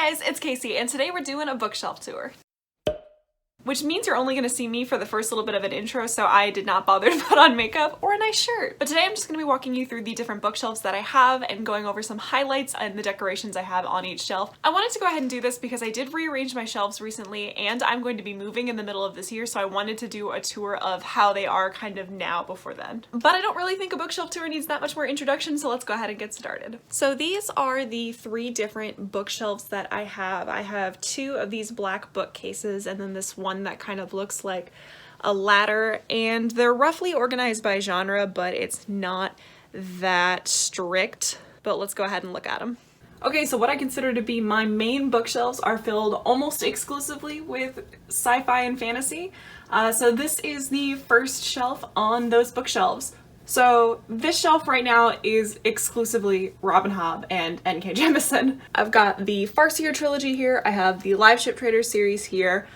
guys, it's Casey, and today we're doing a bookshelf tour. Which means you're only going to see me for the first little bit of an intro, so I did not bother to put on makeup or a nice shirt. But today I'm just going to be walking you through the different bookshelves that I have and going over some highlights and the decorations I have on each shelf. I wanted to go ahead and do this because I did rearrange my shelves recently and I'm going to be moving in the middle of this year, so I wanted to do a tour of how they are kind of now before then. But I don't really think a bookshelf tour needs that much more introduction, so let's go ahead and get started. So these are the three different bookshelves that I have. I have two of these black bookcases and then this one that kind of looks like a ladder, and they're roughly organized by genre, but it's not that strict. But let's go ahead and look at them. Okay, so what I consider to be my main bookshelves are filled almost exclusively with sci-fi and fantasy. So this is the first shelf on those bookshelves. So this shelf right now is exclusively Robin Hobb and N.K. Jemisin. I've got the Farseer trilogy here. I have the Live Ship Traders series here.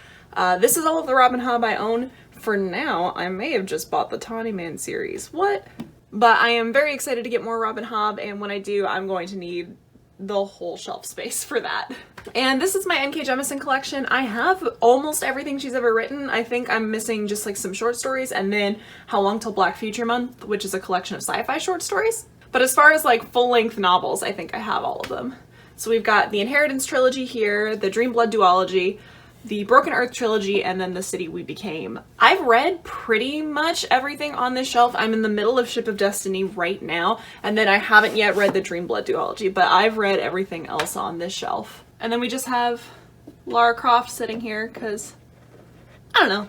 This is all of the Robin Hobb I own. For now, I may have just bought the Tawny Man series. What? But I am very excited to get more Robin Hobb, and when I do, I'm going to need the whole shelf space for that. And this is my N.K. Jemisin collection. I have almost everything she's ever written. I think I'm missing just like some short stories and then How Long Till Black Future Month, which is a collection of sci-fi short stories. But as far as like full-length novels, I think I have all of them. So we've got the Inheritance trilogy here, the Dream Blood duology, the Broken Earth trilogy, and then The City We Became. I've read pretty much everything on this shelf. I'm in the middle of Ship of Destiny right now, and then I haven't yet read the Dream Blood duology, but I've read everything else on this shelf. And then we just have Lara Croft sitting here because, I don't know,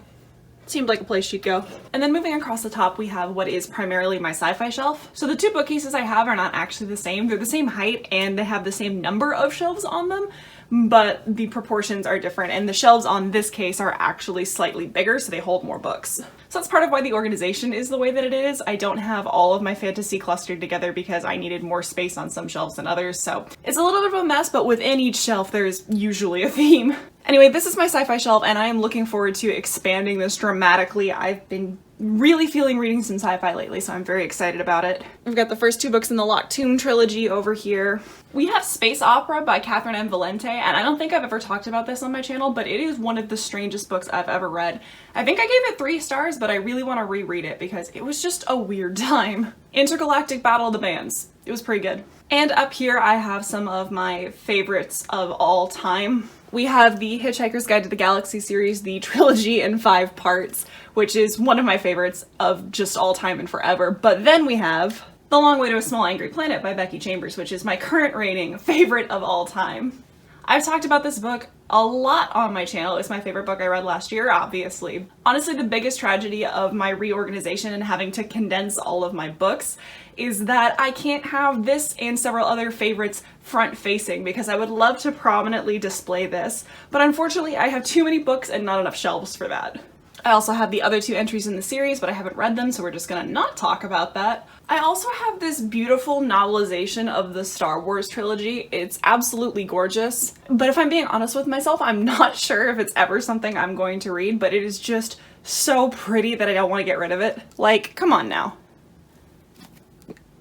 seemed like a place she'd go. And then moving across the top, we have what is primarily my sci-fi shelf. So the two bookcases I have are not actually the same. They're the same height and they have the same number of shelves on them, but the proportions are different, and the shelves on this case are actually slightly bigger, so they hold more books. So that's part of why the organization is the way that it is. I don't have all of my fantasy clustered together because I needed more space on some shelves than others, so it's a little bit of a mess, but within each shelf there's usually a theme. Anyway, this is my sci-fi shelf, and I am looking forward to expanding this dramatically. I've been really feeling reading some sci-fi lately, so I'm very excited about it. We've got the first two books in the Locked Tomb trilogy over here. We have Space Opera by Catherine M. Valente, and I don't think I've ever talked about this on my channel, but it is one of the strangest books I've ever read. I think I gave it 3 stars, but I really want to reread it because it was just a weird time. Intergalactic Battle of the Bands. It was pretty good. And up here I have some of my favorites of all time. We have the Hitchhiker's Guide to the Galaxy series, the trilogy in 5 parts, which is one of my favorites of just all time and forever. But then we have The Long Way to a Small Angry Planet by Becky Chambers, which is my current rating favorite of all time. I've talked about this book a lot on my channel. It's my favorite book I read last year, obviously. Honestly, the biggest tragedy of my reorganization and having to condense all of my books is that I can't have this and several other favorites front-facing because I would love to prominently display this, but unfortunately I have too many books and not enough shelves for that. I also have the other 2 entries in the series, but I haven't read them, so we're just gonna not talk about that. I also have this beautiful novelization of the Star Wars trilogy. It's absolutely gorgeous, but if I'm being honest with myself, I'm not sure if it's ever something I'm going to read, but it is just so pretty that I don't want to get rid of it. Like, come on now.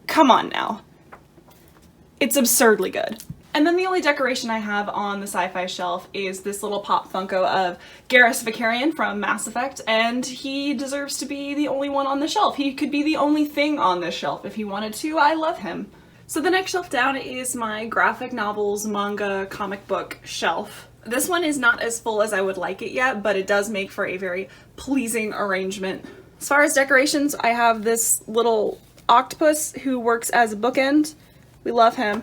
Come on now. It's absurdly good. And then the only decoration I have on the sci-fi shelf is this little pop Funko of Garrus Vakarian from Mass Effect, and he deserves to be the only one on the shelf. He could be the only thing on this shelf if he wanted to. I love him. So the next shelf down is my graphic novels, manga, comic book shelf. This one is not as full as I would like it yet, but it does make for a very pleasing arrangement. As far as decorations, I have this little octopus who works as a bookend. We love him.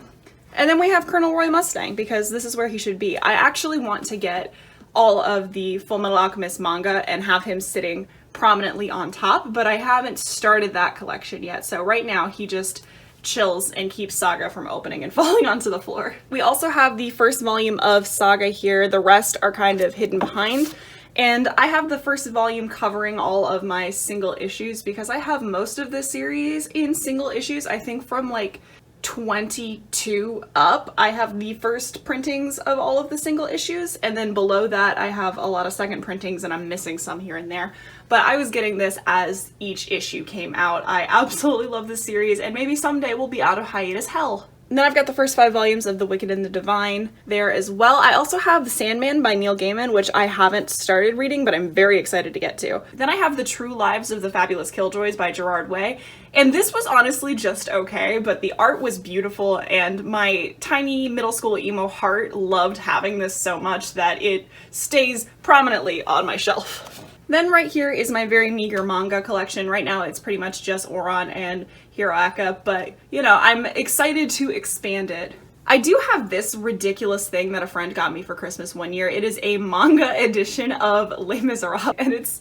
And then we have Colonel Roy Mustang because this is where he should be. I actually want to get all of the Fullmetal Alchemist manga and have him sitting prominently on top, but I haven't started that collection yet. So right now he just chills and keeps Saga from opening and falling onto the floor. We also have the first volume of Saga here. The rest are kind of hidden behind. And I have the first volume covering all of my single issues because I have most of this series in single issues. I think from like 22 up, I have the first printings of all of the single issues, and then below that I have a lot of second printings and I'm missing some here and there. But I was getting this as each issue came out. I absolutely love this series, and maybe someday we'll be out of hiatus hell. And then I've got the first 5 volumes of The Wicked and the Divine there as well. I also have The Sandman by Neil Gaiman, which I haven't started reading, but I'm very excited to get to. Then I have The True Lives of the Fabulous Killjoys by Gerard Way. And this was honestly just okay, but the art was beautiful, and my tiny middle school emo heart loved having this so much that it stays prominently on my shelf. Then right here is my very meager manga collection. Right now it's pretty much just Oran and Hiroaka, but you know, I'm excited to expand it. I do have this ridiculous thing that a friend got me for Christmas one year. It is a manga edition of Les Miserables, and it's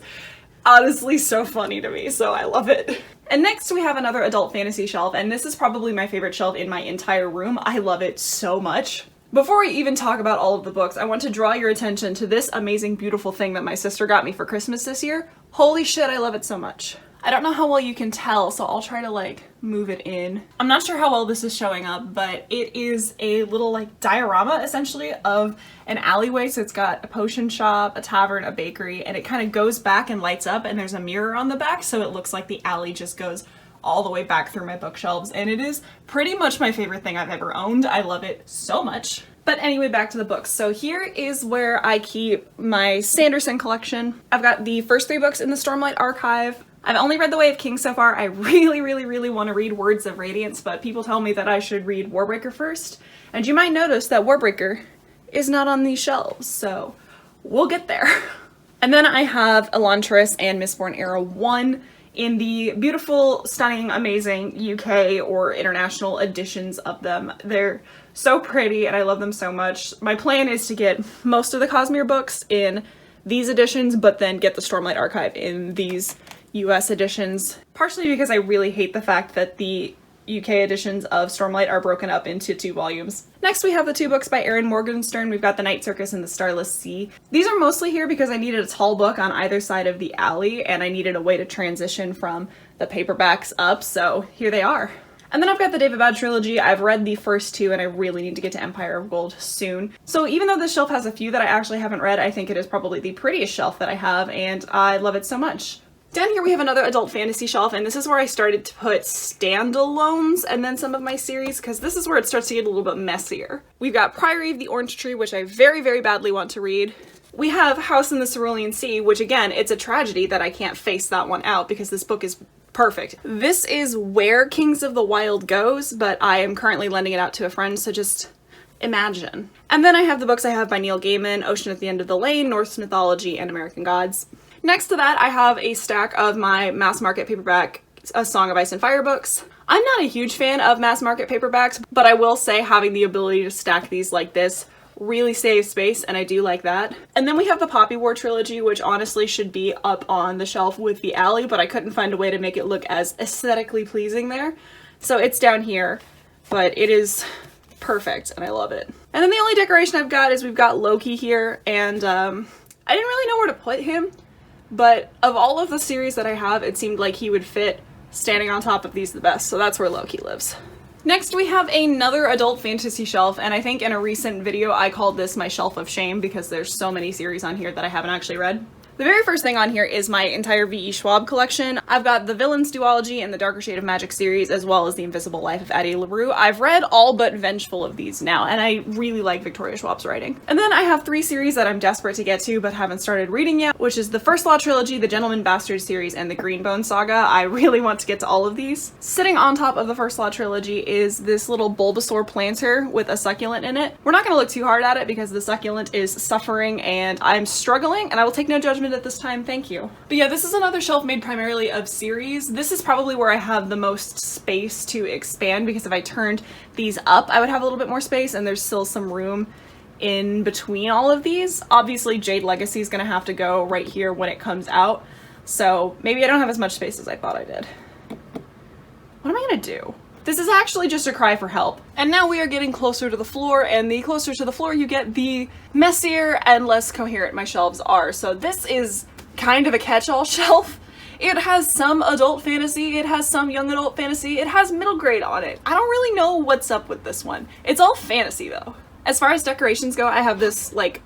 honestly so funny to me, so I love it. And next we have another adult fantasy shelf, and this is probably my favorite shelf in my entire room. I love it so much. Before we even talk about all of the books, I want to draw your attention to this amazing, beautiful thing that my sister got me for Christmas this year. Holy shit, I love it so much. I don't know how well you can tell, so I'll try to like move it in. I'm not sure how well this is showing up, but it is a little like diorama essentially of an alleyway. So it's got a potion shop, a tavern, a bakery, and it kind of goes back and lights up, and there's a mirror on the back, so it looks like the alley just goes all the way back through my bookshelves, and it is pretty much my favorite thing I've ever owned. I love it so much. But anyway, back to the books. So here is where I keep my Sanderson collection. I've got the first 3 books in the Stormlight Archive. I've only read The Way of Kings so far. I really want to read Words of Radiance, but people tell me that I should read Warbreaker first. And you might notice that Warbreaker is not on these shelves, so we'll get there. And then I have Elantris and Mistborn Era 1 in the beautiful, stunning, amazing UK or international editions of them. They're so pretty and I love them so much. My plan is to get most of the Cosmere books in these editions, but then get the Stormlight Archive in these US editions, partially because I really hate the fact that the UK editions of Stormlight are broken up into 2 volumes. Next we have the 2 books by Erin Morgenstern. We've got The Night Circus and The Starless Sea. These are mostly here because I needed a tall book on either side of the alley, and I needed a way to transition from the paperbacks up, so here they are. And then I've got the David Bad trilogy. I've read the first 2 and I really need to get to Empire of Gold soon. So even though this shelf has a few that I actually haven't read, I think it is probably the prettiest shelf that I have, and I love it so much. Down here we have another adult fantasy shelf, and this is where I started to put standalones and then some of my series, because this is where it starts to get a little bit messier. We've got Priory of the Orange Tree, which I very badly want to read. We have House in the Cerulean Sea, which again, it's a tragedy that I can't face that one out because this book is perfect. This is where Kings of the Wild goes, but I am currently lending it out to a friend, so just imagine. And then I have the books I have by Neil Gaiman: Ocean at the End of the Lane, Norse Mythology, and American Gods. Next to that, I have a stack of my mass market paperback A Song of Ice and Fire books. I'm not a huge fan of mass market paperbacks, but I will say having the ability to stack these like this really saves space, and I do like that. And then we have the Poppy War trilogy, which honestly should be up on the shelf with the alley, but I couldn't find a way to make it look as aesthetically pleasing there. So it's down here, but it is perfect, and I love it. And then the only decoration I've got is we've got Loki here, and I didn't really know where to put him. But of all of the series that I have, it seemed like he would fit standing on top of these the best, so that's where Loki lives. Next we have another adult fantasy shelf, and I think in a recent video I called this my shelf of shame because there's so many series on here that I haven't actually read. The very first thing on here is my entire V.E. Schwab collection. I've got the Villains Duology and the Darker Shade of Magic series, as well as the Invisible Life of Addie LaRue. I've read all but Vengeful of these now, and I really like Victoria Schwab's writing. And then I have 3 series that I'm desperate to get to but haven't started reading yet, which is the First Law trilogy, the Gentleman Bastard series, and the Greenbone saga. I really want to get to all of these. Sitting on top of the First Law trilogy is this little Bulbasaur planter with a succulent in it. We're not going to look too hard at it because the succulent is suffering and I'm struggling, and I will take no judgment at this time, thank you. But yeah, this is another shelf made primarily of series. This is probably where I have the most space to expand because if I turned these up, I would have a little bit more space, and there's still some room in between all of these. Obviously, Jade Legacy is going to have to go right here when it comes out, so maybe I don't have as much space as I thought I did. What am I going to do? This is actually just a cry for help. And now we are getting closer to the floor, and the closer to the floor you get, the messier and less coherent my shelves are. So this is kind of a catch-all shelf. It has some adult fantasy, it has some young adult fantasy, it has middle grade on it. I don't really know what's up with this one. It's all fantasy though. As far as decorations go, I have this like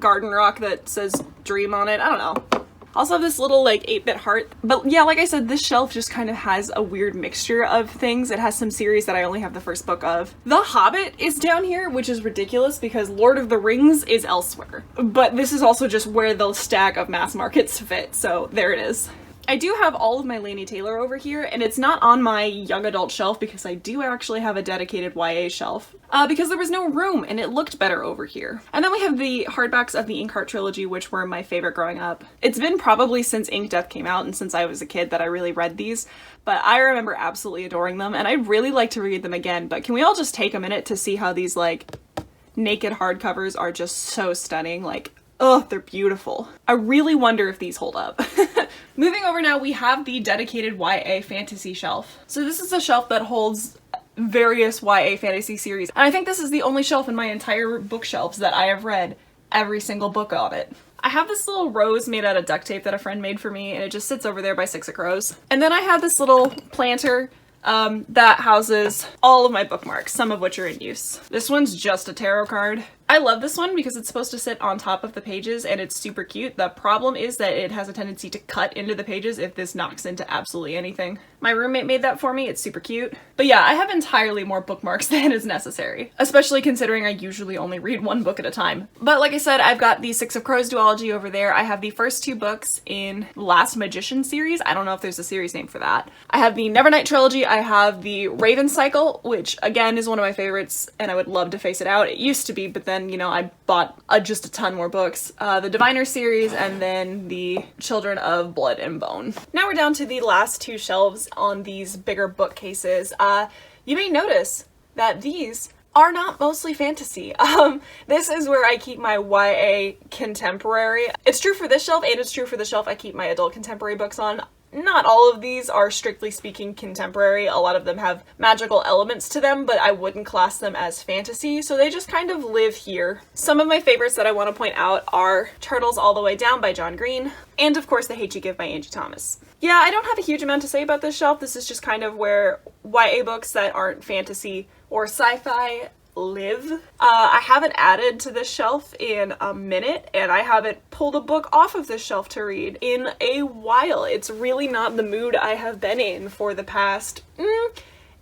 garden rock that says dream on it. I don't know. I also have this little like 8-bit heart. But yeah, like I said, this shelf just kind of has a weird mixture of things. It has some series that I only have the first book of. The Hobbit is down here, which is ridiculous because Lord of the Rings is elsewhere. But this is also just where the stack of mass markets fit, so there it is. I do have all of my Laini Taylor over here, and it's not on my young adult shelf because I do actually have a dedicated YA shelf. Because there was no room and it looked better over here. And then we have the hardbacks of the Inkheart trilogy, which were my favorite growing up. It's been probably since Ink Death came out and since I was a kid that I really read these, but I remember absolutely adoring them, and I'd really like to read them again. But can we all just take a minute to see how these like naked hardcovers are just so stunning? Like, oh, they're beautiful. I really wonder if these hold up. Moving over now, we have the dedicated YA fantasy shelf. So this is a shelf that holds various YA fantasy series. And I think this is the only shelf in my entire bookshelves that I have read every single book on it. I have this little rose made out of duct tape that a friend made for me, and it just sits over there by Six of Crows. And then I have this little planter that houses all of my bookmarks, some of which are in use. This one's just a tarot card. I love this one because it's supposed to sit on top of the pages and it's super cute. The problem is that it has a tendency to cut into the pages if this knocks into absolutely anything. My roommate made that for me. It's super cute. But yeah, I have entirely more bookmarks than is necessary, especially considering I usually only read one book at a time. But like I said, I've got the Six of Crows duology over there. I have the first 2 books in Last Magician series. I don't know if there's a series name for that. I have the Nevernight trilogy. I have the Raven Cycle, which again is one of my favorites, and I would love to face it out. It used to be, but then, you know, I bought just a ton more books. The Diviner series, and then the Children of Blood and Bone. Now we're down to the last 2 shelves on these bigger bookcases. You may notice that these are not mostly fantasy. This is where I keep my YA contemporary. It's true for this shelf, and it's true for the shelf I keep my adult contemporary books on. Not all of these are strictly speaking contemporary. A lot of them have magical elements to them, but I wouldn't class them as fantasy, so they just kind of live here. Some of my favorites that I want to point out are Turtles All the Way Down by John Green, and of course The Hate You Give by Angie Thomas. Yeah, I don't have a huge amount to say about this shelf. This is just kind of where YA books that aren't fantasy or sci-fi live. I haven't added to this shelf in a minute, and I haven't pulled a book off of this shelf to read in a while. It's really not the mood I have been in for the past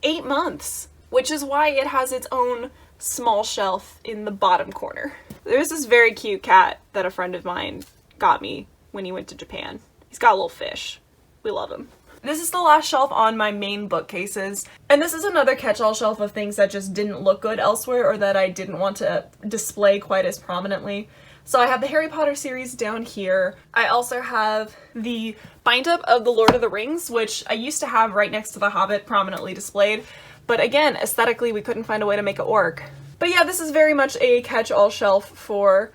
8 months, which is why it has its own small shelf in the bottom corner. There's this very cute cat that a friend of mine got me when he went to Japan. He's got a little fish. We love him. This is the last shelf on my main bookcases, and this is another catch-all shelf of things that just didn't look good elsewhere or that I didn't want to display quite as prominently. So I have the Harry Potter series down here. I also have the bind-up of the Lord of the Rings, which I used to have right next to the Hobbit prominently displayed, but again, aesthetically we couldn't find a way to make it work. But yeah, this is very much a catch-all shelf for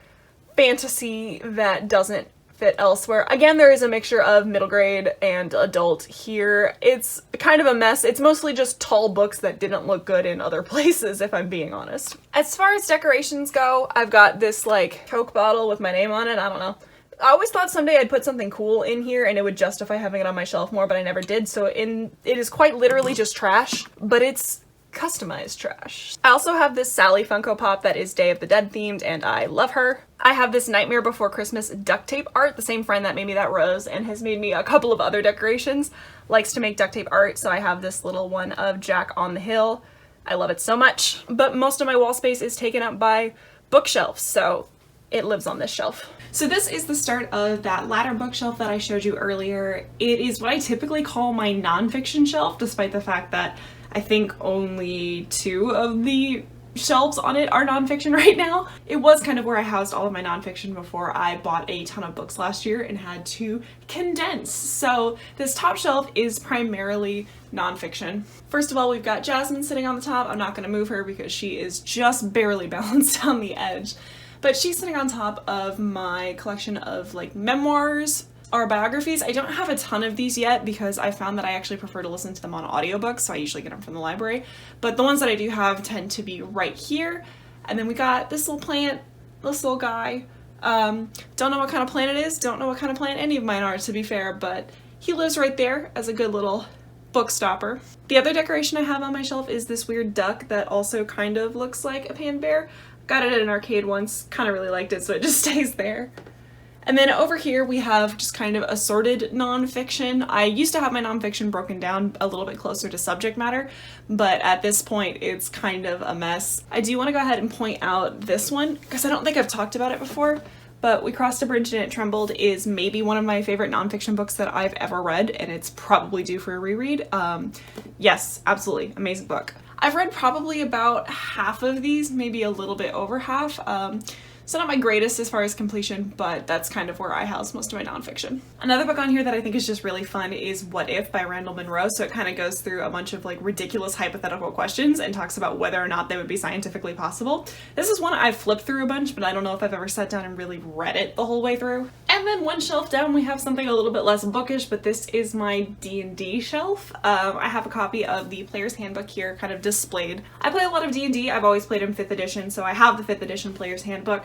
fantasy that doesn't fit elsewhere. Again, there is a mixture of middle grade and adult here. It's kind of a mess. It's mostly just tall books that didn't look good in other places, if I'm being honest. As far as decorations go, I've got this like Coke bottle with my name on it. I don't know. I always thought someday I'd put something cool in here and it would justify having it on my shelf more, but I never did. So it is quite literally just trash, but it's customized trash. I also have this Sally Funko Pop that is Day of the Dead themed, and I love her. I have this Nightmare Before Christmas duct tape art. The same friend that made me that rose and has made me a couple of other decorations likes to make duct tape art, so I have this little one of Jack on the Hill. I love it so much, but most of my wall space is taken up by bookshelves, so it lives on this shelf. So this is the start of that ladder bookshelf that I showed you earlier. It is what I typically call my nonfiction shelf, despite the fact that I think only 2 of the shelves on it are nonfiction right now. It was kind of where I housed all of my nonfiction before I bought a ton of books last year and had to condense. So this top shelf is primarily nonfiction. First of all, we've got Jasmine sitting on the top. I'm not going to move her because she is just barely balanced on the edge. But she's sitting on top of my collection of like memoirs or biographies. I don't have a ton of these yet because I found that I actually prefer to listen to them on audiobooks, so I usually get them from the library. But the ones that I do have tend to be right here. And then we got this little plant, this little guy. Don't know what kind of plant it is, don't know what kind of plant any of mine are, to be fair, but he lives right there as a good little book stopper. The other decoration I have on my shelf is this weird duck that also kind of looks like a panda bear. Got it at an arcade once, kind of really liked it, so it just stays there. And then over here we have just kind of assorted nonfiction. I used to have my nonfiction broken down a little bit closer to subject matter, but at this point it's kind of a mess. I do want to go ahead and point out this one because I don't think I've talked about it before, but We Crossed a Bridge and It Trembled is maybe one of my favorite nonfiction books that I've ever read, and it's probably due for a reread. Yes, absolutely, amazing book. I've read probably about half of these, maybe a little bit over half. So not my greatest as far as completion, but that's kind of where I house most of my nonfiction. Another book on here that I think is just really fun is What If by Randall Munroe. So it kind of goes through a bunch of like ridiculous hypothetical questions and talks about whether or not they would be scientifically possible. This is one I've flipped through a bunch, but I don't know if I've ever sat down and really read it the whole way through. And then one shelf down we have something a little bit less bookish, but this is my D&D shelf. I have a copy of the Player's Handbook here kind of displayed. I play a lot of D&D. I've always played in 5th edition, so I have the 5th edition Player's Handbook.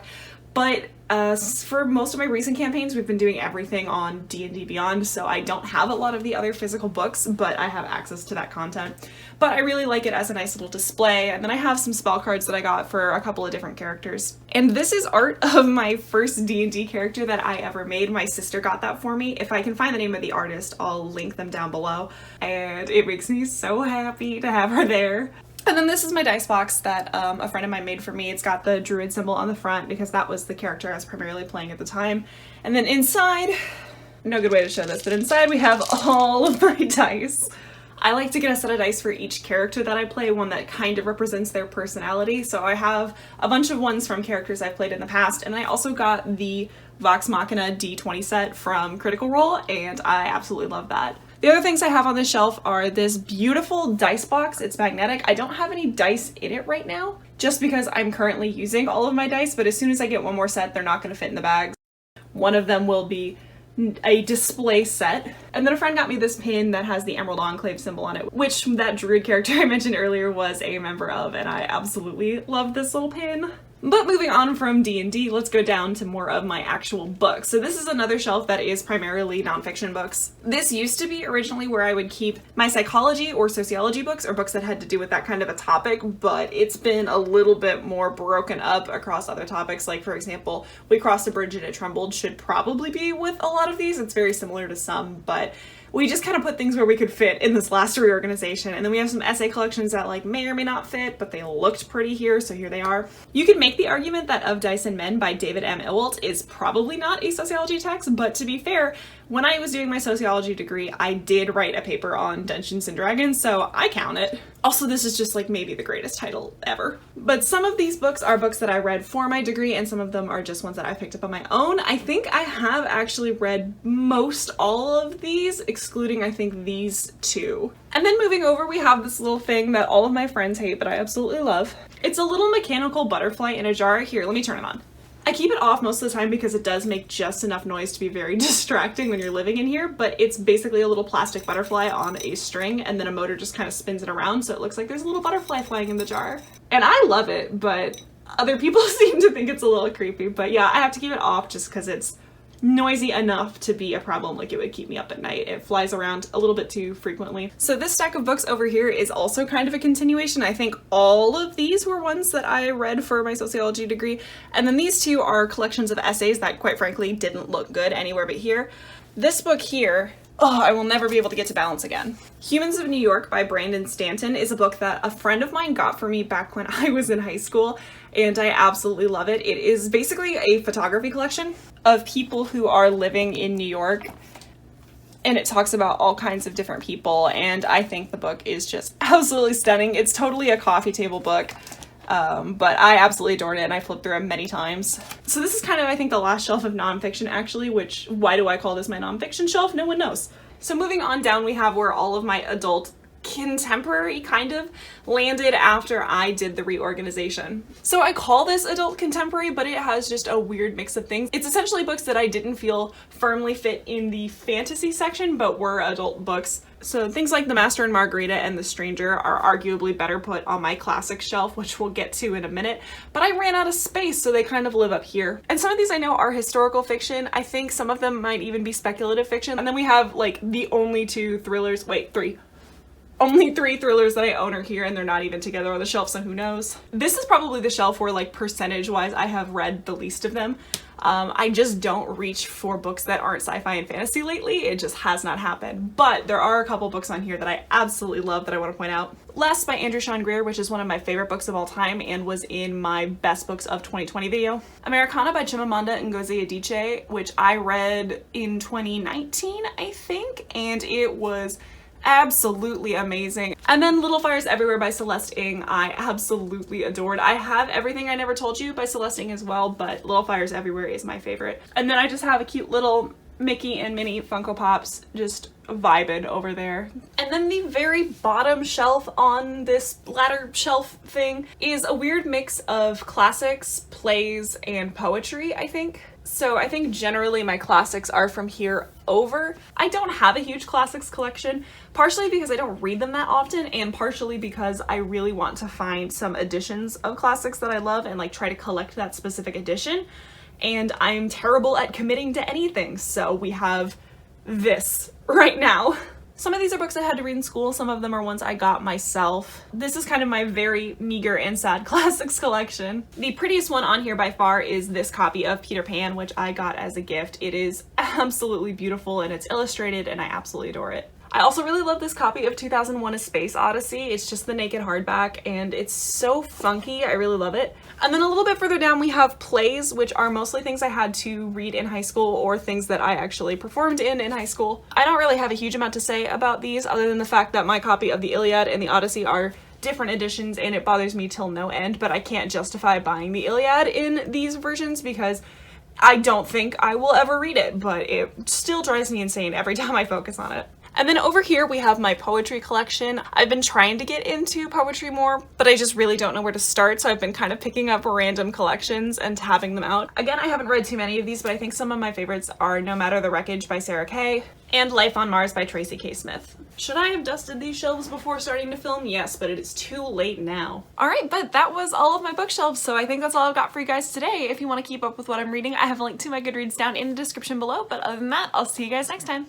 But for most of my recent campaigns, we've been doing everything on D&D Beyond, so I don't have a lot of the other physical books, but I have access to that content. But I really like it as a nice little display, and then I have some spell cards that I got for a couple of different characters. And this is art of my first D&D character that I ever made. My sister got that for me. If I can find the name of the artist, I'll link them down below. And it makes me so happy to have her there. And then this is my dice box that a friend of mine made for me. It's got the druid symbol on the front because that was the character I was primarily playing at the time. And then inside, no good way to show this, but inside we have all of my dice. I like to get a set of dice for each character that I play, one that kind of represents their personality. So I have a bunch of ones from characters I've played in the past, and I also got the Vox Machina D20 set from Critical Role, and I absolutely love that. The other things I have on this shelf are this beautiful dice box. It's magnetic. I don't have any dice in it right now, just because I'm currently using all of my dice, but as soon as I get one more set, they're not going to fit in the bags. One of them will be a display set. And then a friend got me this pin that has the Emerald Enclave symbol on it, which that druid character I mentioned earlier was a member of, and I absolutely love this little pin. But moving on from D&D, let's go down to more of my actual books. So this is another shelf that is primarily nonfiction books. This used to be originally where I would keep my psychology or sociology books, or books that had to do with that kind of a topic, but it's been a little bit more broken up across other topics. Like, for example, We Crossed a Bridge and It Trembled should probably be with a lot of these. It's very similar to some, but we just kind of put things where we could fit in this last reorganization. And then we have some essay collections that like may or may not fit, but they looked pretty here, so here they are. You could make the argument that Of Dice and Men by David M. Iwalt is probably not a sociology text, but to be fair, when I was doing my sociology degree, I did write a paper on Dungeons and Dragons, so I count it. Also, this is just like maybe the greatest title ever. But some of these books are books that I read for my degree, and some of them are just ones that I picked up on my own. I think I have actually read most all of these, excluding I think these two. And then moving over, we have this little thing that all of my friends hate, but I absolutely love. It's a little mechanical butterfly in a jar. Here, let me turn it on. I keep it off most of the time because it does make just enough noise to be very distracting when you're living in here, but it's basically a little plastic butterfly on a string, and then a motor just kind of spins it around, so it looks like there's a little butterfly flying in the jar. And I love it, but other people seem to think it's a little creepy. But yeah, I have to keep it off just because it's noisy enough to be a problem. Like, it would keep me up at night. It flies around a little bit too frequently. So this stack of books over here is also kind of a continuation. I think all of these were ones that I read for my sociology degree, and then these two are collections of essays that quite frankly didn't look good anywhere but here. This book here, oh, I will never be able to get to balance again. Humans of New York by Brandon Stanton is a book that a friend of mine got for me back when I was in high school, and I absolutely love it. It is basically a photography collection of people who are living in New York, and it talks about all kinds of different people, and I think the book is just absolutely stunning. It's totally a coffee table book, but I absolutely adored it, and I flipped through it many times. So this is kind of, I think, the last shelf of nonfiction, actually, which, why do I call this my nonfiction shelf? No one knows. So moving on down, we have where all of my adult contemporary kind of landed after I did the reorganization. So I call this adult contemporary, but it has just a weird mix of things. It's essentially books that I didn't feel firmly fit in the fantasy section, but were adult books. So things like The Master and Margarita and The Stranger are arguably better put on my classic shelf, which we'll get to in a minute, but I ran out of space, so they kind of live up here. And some of these I know are historical fiction. I think some of them might even be speculative fiction. And then we have like the only two thrillers, wait, three. only 3 thrillers that I own are here, and they're not even together on the shelf, so who knows. This is probably the shelf where, like, percentage-wise I have read the least of them. I just don't reach for books that aren't sci-fi and fantasy lately. It just has not happened. But there are a couple books on here that I absolutely love that I want to point out. Last by Andrew Sean Greer, which is one of my favorite books of all time and was in my best books of 2020 video. Americana by Chimamanda Ngozi Adichie, which I read in 2019, I think, and it was absolutely amazing. And then Little Fires Everywhere by Celeste Ng, I absolutely adored. I have Everything I Never Told You by Celeste Ng as well, but Little Fires Everywhere is my favorite. And then I just have a cute little Mickey and Minnie Funko Pops just vibing over there. And then the very bottom shelf on this ladder shelf thing is a weird mix of classics, plays, and poetry, I think. So I think generally my classics are from here over. I don't have a huge classics collection, partially because I don't read them that often, and partially because I really want to find some editions of classics that I love and like try to collect that specific edition. And I'm terrible at committing to anything, so we have this right now. Some of these are books I had to read in school, some of them are ones I got myself. This is kind of my very meager and sad classics collection. The prettiest one on here by far is this copy of Peter Pan, which I got as a gift. It is absolutely beautiful and it's illustrated and I absolutely adore it. I also really love this copy of 2001: A Space Odyssey. It's just the naked hardback and it's so funky. I really love it. And then a little bit further down we have plays, which are mostly things I had to read in high school or things that I actually performed in high school. I don't really have a huge amount to say about these other than the fact that my copy of the Iliad and the Odyssey are different editions and it bothers me till no end, but I can't justify buying the Iliad in these versions because I don't think I will ever read it, but it still drives me insane every time I focus on it. And then over here we have my poetry collection. I've been trying to get into poetry more, but I just really don't know where to start, so I've been kind of picking up random collections and having them out. Again, I haven't read too many of these, but I think some of my favorites are No Matter the Wreckage by Sarah Kay and Life on Mars by Tracy K. Smith. Should I have dusted these shelves before starting to film? Yes, but it is too late now. Alright, but that was all of my bookshelves, so I think that's all I've got for you guys today. If you want to keep up with what I'm reading, I have a link to my Goodreads down in the description below, but other than that, I'll see you guys next time.